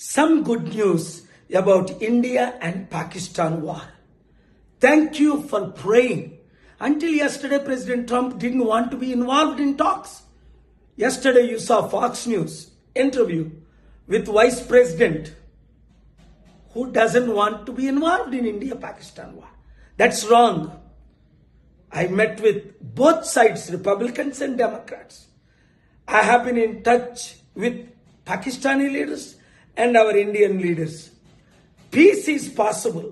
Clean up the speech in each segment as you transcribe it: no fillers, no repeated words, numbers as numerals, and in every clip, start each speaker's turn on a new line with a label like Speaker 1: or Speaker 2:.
Speaker 1: some good news about India and Pakistan war. Thank you for praying. Until yesterday, President Trump didn't want to be involved in talks. Yesterday, you saw Fox News interview with Vice President who doesn't want to be involved in India-Pakistan war. That's wrong. I met with both sides, Republicans and Democrats. I have been in touch with Pakistani leaders and our Indian leaders. Peace is possible.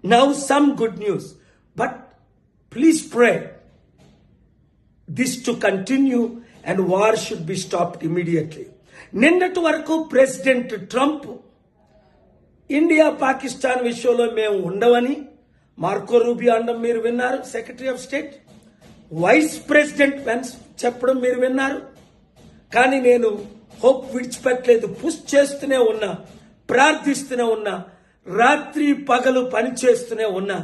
Speaker 1: Now some good news. But please pray this to continue and war should be stopped immediately. నిన్నటి వరకు president Trump India Pakistan విషయంలో మేము ఉండవని Marco Rubio అనడం మీరు విన్నారు, secretary of state. Vice president Vance చెప్పడం మీరు విన్నారు. కానీ నేను హోప్ విడిచిపెట్టలేదు, పుష్ చేస్తూనే ఉన్నా, ప్రార్థిస్తూనే ఉన్నా, రాత్రి పగలు పనిచేస్తూనే ఉన్నా.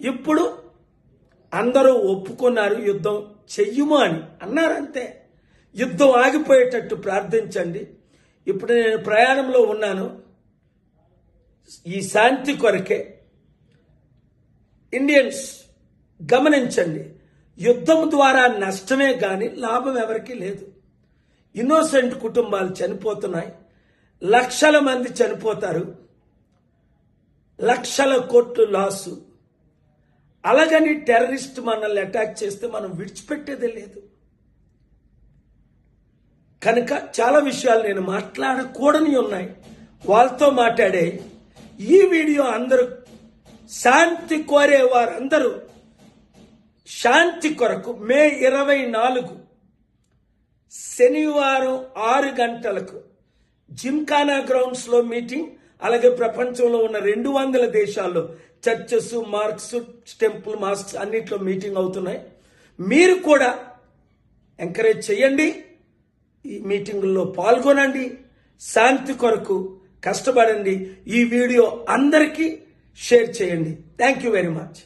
Speaker 1: ఇప్పుడు అందరూ ఒప్పుకున్నారు యుద్ధం చెయ్యము అని అన్నారు, అంతే. యుద్ధం ఆగిపోయేటట్టు ప్రార్థించండి. ఇప్పుడు నేను ప్రయాణంలో ఉన్నాను. ఈ శాంతి కొరకే ఇండియన్స్ గమనించండి, యుద్ధం ద్వారా నష్టమే కానీ లాభం ఎవరికీ లేదు. ఇన్నోసెంట్ కుటుంబాలు చనిపోతున్నాయి, లక్షల మంది చనిపోతారు, లక్షల కోట్లు లాసు. అలాగని టెర్రరిస్ట్ మనల్ని అటాక్ చేస్తే మనం విడిచిపెట్టేదే లేదు. కనుక చాలా విషయాలు నేను మాట్లాడకూడని ఉన్నాయి, వాళ్ళతో మాట్లాడే. ఈ వీడియో అందరూ శాంతి కోరే వారందరూ శాంతి కొరకు మే 24 శనివారం 6 గంటలకు జిమ్ఖానా గ్రౌండ్స్ లో మీటింగ్. అలాగే ప్రపంచంలో ఉన్న 200 దేశాల్లో చర్చెస్, మార్క్స్, టెంపుల్, మాస్క్స్ అన్నిట్లో మీటింగ్ అవుతున్నాయి. మీరు కూడా ఎంకరేజ్ చేయండి, ఈ మీటింగుల్లో పాల్గొనండి, శాంతి కొరకు కష్టపడండి. ఈ వీడియో అందరికీ షేర్ చేయండి. Thank you very much.